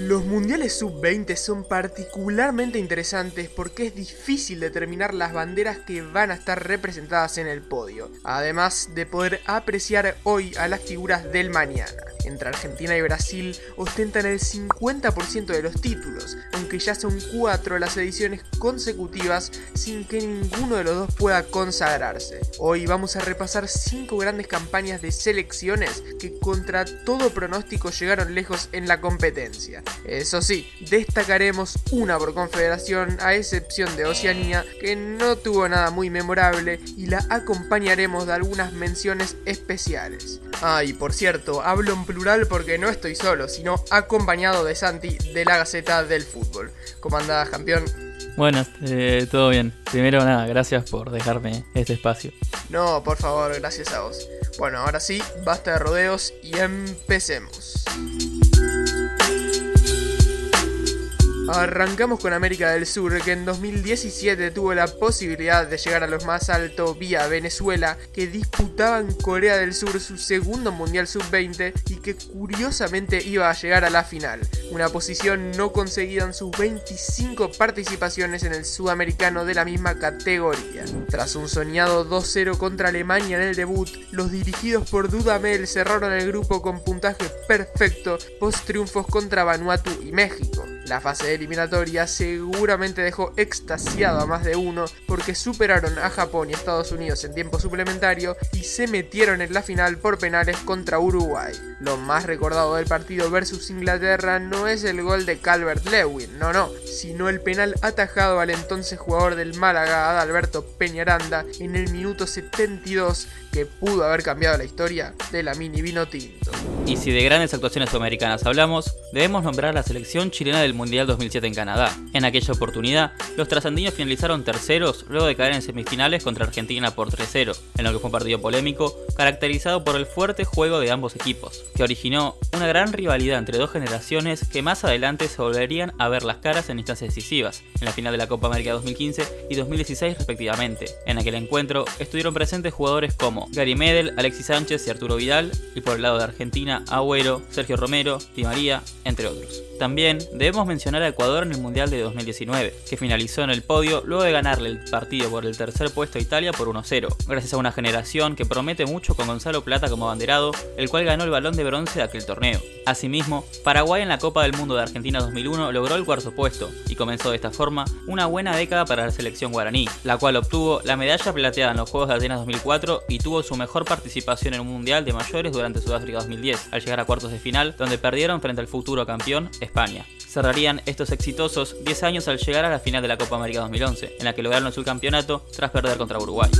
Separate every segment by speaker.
Speaker 1: Los mundiales sub-20 son particularmente interesantes porque es difícil determinar las banderas que van a estar representadas en el podio, además de poder apreciar hoy a las figuras del mañana. Entre Argentina y Brasil ostentan el 50% de los títulos, aunque ya son 4 las ediciones consecutivas sin que ninguno de los dos pueda consagrarse. Hoy vamos a repasar 5 grandes campañas de selecciones que contra todo pronóstico llegaron lejos en la competencia. Eso sí, destacaremos una por confederación, a excepción de Oceanía, que no tuvo nada muy memorable, y la acompañaremos de algunas menciones especiales. Y por cierto, hablo en plural porque no estoy solo, sino acompañado de Santi de la Gaceta del Fútbol. ¿Cómo andás, campeón?
Speaker 2: Bueno, todo bien. Primero nada, gracias por dejarme este espacio.
Speaker 1: No, por favor, gracias a vos. Bueno, ahora sí, basta de rodeos y empecemos. Arrancamos con América del Sur, que en 2017 tuvo la posibilidad de llegar a lo más alto vía Venezuela, que disputaba en Corea del Sur su segundo Mundial Sub-20 y que curiosamente iba a llegar a la final, una posición no conseguida en sus 25 participaciones en el sudamericano de la misma categoría. Tras un soñado 2-0 contra Alemania en el debut, los dirigidos por Dudamel cerraron el grupo con puntaje perfecto post triunfos contra Vanuatu y México. La fase de eliminatoria seguramente dejó extasiado a más de uno porque superaron a Japón y Estados Unidos en tiempo suplementario y se metieron en la final por penales contra Uruguay. Lo más recordado del partido versus Inglaterra no es el gol de Calvert-Lewin, no, sino el penal atajado al entonces jugador del Málaga, Adalberto Peñaranda, en el minuto 72, que pudo haber cambiado la historia de la mini vino tinto.
Speaker 2: Y si de grandes actuaciones sudamericanas hablamos, debemos nombrar a la selección chilena del Mundial 2007 en Canadá. En aquella oportunidad, los trasandinos finalizaron terceros luego de caer en semifinales contra Argentina por 3-0, en lo que fue un partido polémico, caracterizado por el fuerte juego de ambos equipos, que originó una gran rivalidad entre dos generaciones que más adelante se volverían a ver las caras en instancias decisivas, en la final de la Copa América 2015 y 2016 respectivamente. En aquel encuentro estuvieron presentes jugadores como Gary Medel, Alexis Sánchez y Arturo Vidal, y por el lado de Argentina, Agüero, Sergio Romero, Di María, entre otros. También debemos mencionar a Ecuador en el Mundial de 2019, que finalizó en el podio luego de ganarle el partido por el tercer puesto a Italia por 1-0, gracias a una generación que promete mucho con Gonzalo Plata como abanderado, el cual ganó el balón de bronce de aquel torneo. Asimismo, Paraguay en la Copa del Mundo de Argentina 2001 logró el cuarto puesto y comenzó de esta forma una buena década para la selección guaraní, la cual obtuvo la medalla plateada en los Juegos de Atenas 2004 y tuvo su mejor participación en un Mundial de mayores durante Sudáfrica 2010, al llegar a cuartos de final, donde perdieron frente al futuro campeón España. Cerrarían estos exitosos 10 años al llegar a la final de la Copa América 2011, en la que lograron el subcampeonato tras perder contra Uruguay.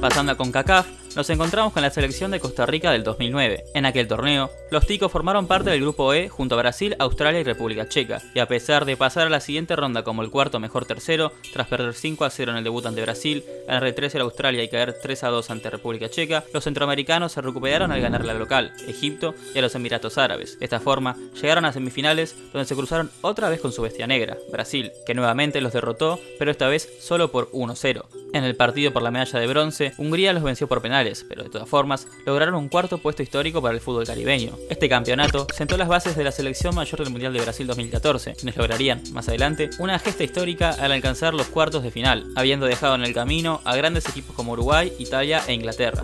Speaker 2: Pasando a CONCACAF, nos encontramos con la selección de Costa Rica del 2009. En aquel torneo, los ticos formaron parte del grupo E junto a Brasil, Australia y República Checa, y a pesar de pasar a la siguiente ronda como el cuarto mejor tercero, tras perder 5-0 en el debut ante Brasil, ganar 3-0 a Australia y caer 3-2 ante República Checa, los centroamericanos se recuperaron al ganar la local, Egipto y a los Emiratos Árabes. De esta forma, llegaron a semifinales donde se cruzaron otra vez con su bestia negra, Brasil, que nuevamente los derrotó, pero esta vez solo por 1-0. En el partido por la medalla de bronce, Hungría los venció por penales, pero de todas formas lograron un cuarto puesto histórico para el fútbol caribeño. Este campeonato sentó las bases de la selección mayor del Mundial de Brasil 2014, quienes lograrían, más adelante, una gesta histórica al alcanzar los cuartos de final, habiendo dejado en el camino a grandes equipos como Uruguay, Italia e Inglaterra.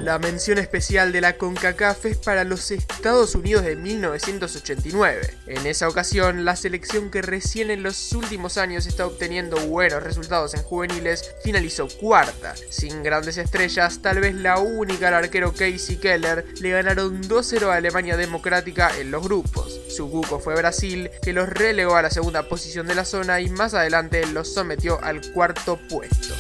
Speaker 1: La mención especial de la CONCACAF es para los Estados Unidos de 1989. En esa ocasión, la selección que recién en los últimos años está obteniendo buenos resultados en juveniles finalizó cuarta. Sin grandes estrellas, tal vez la única al arquero Casey Keller, le ganaron 2-0 a Alemania Democrática en los grupos. Su cuco fue Brasil, que los relegó a la segunda posición de la zona y más adelante los sometió al cuarto puesto.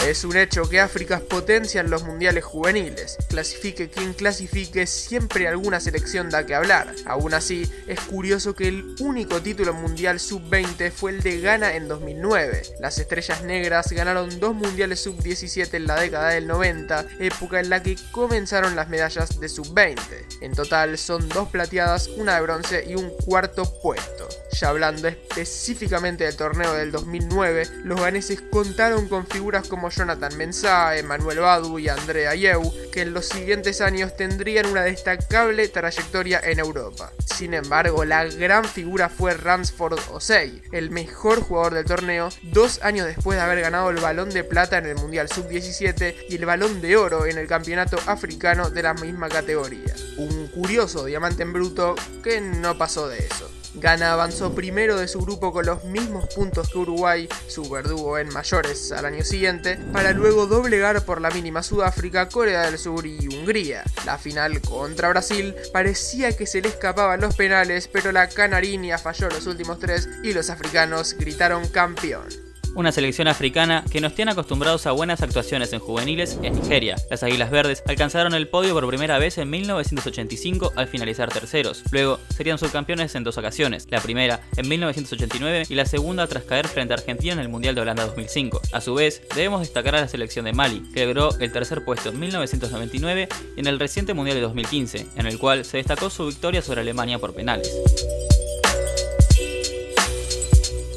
Speaker 1: Es un hecho que África es potencia en los mundiales juveniles. Clasifique quien clasifique, siempre alguna selección da que hablar. Aún así, es curioso que el único título mundial sub-20 fue el de Ghana en 2009. Las estrellas negras ganaron 2 mundiales sub-17 en la década del 90, época en la que comenzaron las medallas de sub-20. En total son 2 plateadas, una de bronce y un cuarto puesto. Ya hablando específicamente del torneo del 2009, los ganeses contaron con figuras como Jonathan Mensah, Emmanuel Badu y André Ayew, que en los siguientes años tendrían una destacable trayectoria en Europa. Sin embargo, la gran figura fue Ransford Osei, el mejor jugador del torneo, 2 años después de haber ganado el Balón de Plata en el Mundial Sub-17 y el Balón de Oro en el Campeonato Africano de la misma categoría. Un curioso diamante en bruto que no pasó de eso. Ghana avanzó primero de su grupo con los mismos puntos que Uruguay, su verdugo en mayores al año siguiente, para luego doblegar por la mínima Sudáfrica, Corea del Sur y Hungría. La final contra Brasil parecía que se le escapaban los penales, pero la canariña falló los últimos 3 y los africanos gritaron campeón.
Speaker 2: Una selección africana que nos tiene acostumbrados a buenas actuaciones en juveniles es Nigeria. Las Águilas Verdes alcanzaron el podio por primera vez en 1985 al finalizar terceros. Luego serían subcampeones en 2 ocasiones, la primera en 1989 y la segunda tras caer frente a Argentina en el Mundial de Holanda 2005. A su vez, debemos destacar a la selección de Mali, que logró el tercer puesto en 1999 y en el reciente Mundial de 2015, en el cual se destacó su victoria sobre Alemania por penales.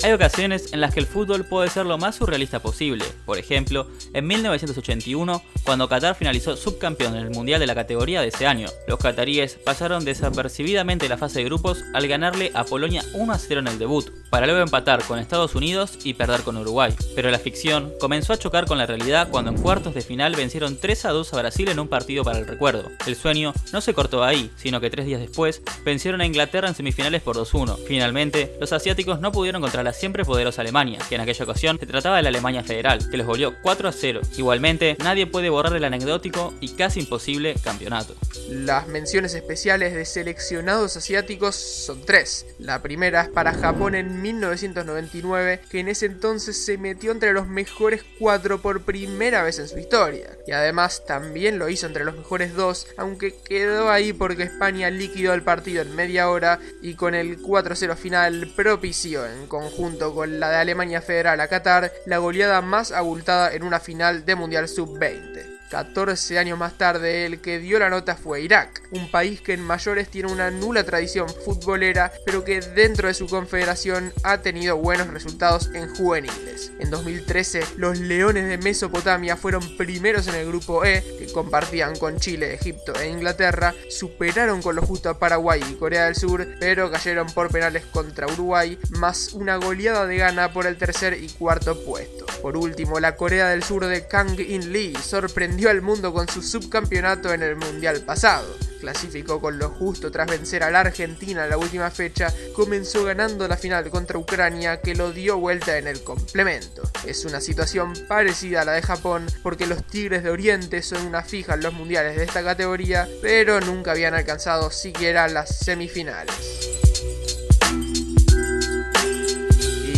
Speaker 2: Hay ocasiones en las que el fútbol puede ser lo más surrealista posible. Por ejemplo, en 1981, cuando Qatar finalizó subcampeón en el Mundial de la categoría de ese año, los qataríes pasaron desapercibidamente la fase de grupos al ganarle a Polonia 1-0 en el debut, para luego empatar con Estados Unidos y perder con Uruguay. Pero la ficción comenzó a chocar con la realidad cuando en cuartos de final vencieron 3-2 a Brasil en un partido para el recuerdo. El sueño no se cortó ahí, sino que 3 días después vencieron a Inglaterra en semifinales por 2-1. Finalmente, los asiáticos no pudieron contra la siempre poderosa Alemania, que en aquella ocasión se trataba de la Alemania Federal, que los goleó 4-0. Igualmente, nadie puede borrar el anecdótico y casi imposible campeonato.
Speaker 1: Las menciones especiales de seleccionados asiáticos son 3. La primera es para Japón en 1999, que en ese entonces se metió entre los mejores 4 por primera vez en su historia. Y además también lo hizo entre los mejores 2, aunque quedó ahí porque España liquidó el partido en media hora y con el 4-0 final propició, en conjunto con la de Alemania Federal a Qatar, la goleada más abultada en una final de Mundial Sub-20. 14 años más tarde, el que dio la nota fue Irak, un país que en mayores tiene una nula tradición futbolera, pero que dentro de su confederación ha tenido buenos resultados en juveniles. En 2013, los Leones de Mesopotamia fueron primeros en el grupo E, que compartían con Chile, Egipto e Inglaterra, superaron con lo justo a Paraguay y Corea del Sur, pero cayeron por penales contra Uruguay, más una goleada de Ghana por el tercer y cuarto puesto. Por último, la Corea del Sur de Kang In Lee sorprendió al mundo con su subcampeonato en el mundial pasado. Clasificó con lo justo tras vencer a la Argentina en la última fecha, comenzó ganando la final contra Ucrania, que lo dio vuelta en el complemento. Es una situación parecida a la de Japón, porque los Tigres de Oriente son una fija en los mundiales de esta categoría, pero nunca habían alcanzado siquiera las semifinales.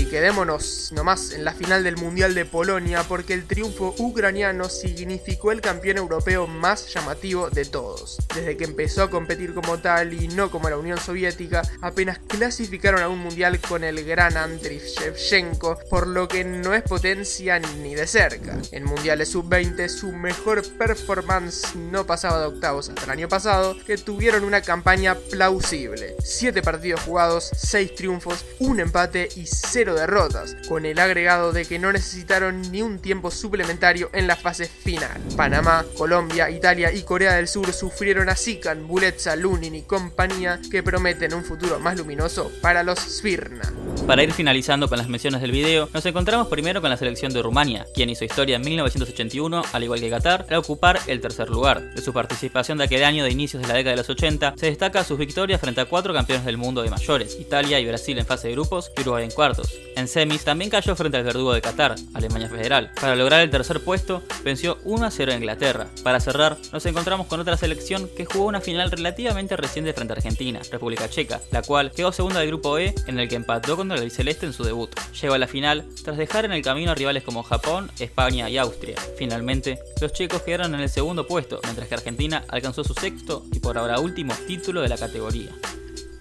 Speaker 1: Quedémonos nomás en la final del Mundial de Polonia, porque el triunfo ucraniano significó el campeón europeo más llamativo de todos. Desde que empezó a competir como tal y no como la Unión Soviética, apenas clasificaron a un mundial con el gran Andriy Shevchenko, por lo que no es potencia ni de cerca. En mundiales sub-20 su mejor performance no pasaba de octavos hasta el año pasado, que tuvieron una campaña plausible. 7 partidos jugados, 6 triunfos, 1 empate y 0 derrotas, con el agregado de que no necesitaron ni un tiempo suplementario en la fase final. Panamá, Colombia, Italia y Corea del Sur sufrieron a Sikan, Buletsa, Lunin y compañía, que prometen un futuro más luminoso para los Svirna.
Speaker 2: Para ir finalizando con las menciones del video, nos encontramos primero con la selección de Rumania, quien hizo historia en 1981, al igual que Qatar, al ocupar el tercer lugar. De su participación de aquel año de inicios de la década de los 80, se destaca sus victorias frente a 4 campeones del mundo de mayores, Italia y Brasil en fase de grupos y Uruguay en cuartos. En semis también cayó frente al verdugo de Qatar, Alemania Federal. Para lograr el tercer puesto, venció 1-0 a Inglaterra. Para cerrar, nos encontramos con otra selección que jugó una final relativamente reciente frente a Argentina, República Checa, la cual quedó segunda del grupo E, en el que empató contra el albiceleste en su debut. Llegó a la final tras dejar en el camino a rivales como Japón, España y Austria. Finalmente, los checos quedaron en el segundo puesto, mientras que Argentina alcanzó su sexto y por ahora último título de la categoría.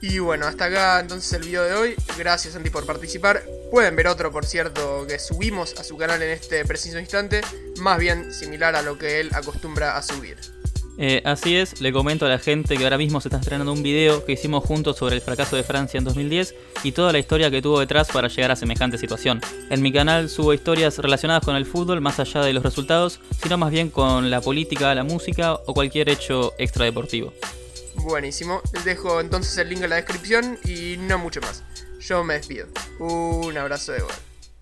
Speaker 1: Y bueno, hasta acá entonces el video de hoy. Gracias, Santi, por participar. Pueden ver otro, por cierto, que subimos a su canal en este preciso instante, más bien similar a lo que él acostumbra a subir.
Speaker 2: Así es, le comento a la gente que ahora mismo se está estrenando un video que hicimos juntos sobre el fracaso de Francia en 2010 y toda la historia que tuvo detrás para llegar a semejante situación. En mi canal subo historias relacionadas con el fútbol más allá de los resultados, sino más bien con la política, la música o cualquier hecho extradeportivo.
Speaker 1: Buenísimo, les dejo entonces el link en la descripción y no mucho más. Yo me despido. Un abrazo de gol.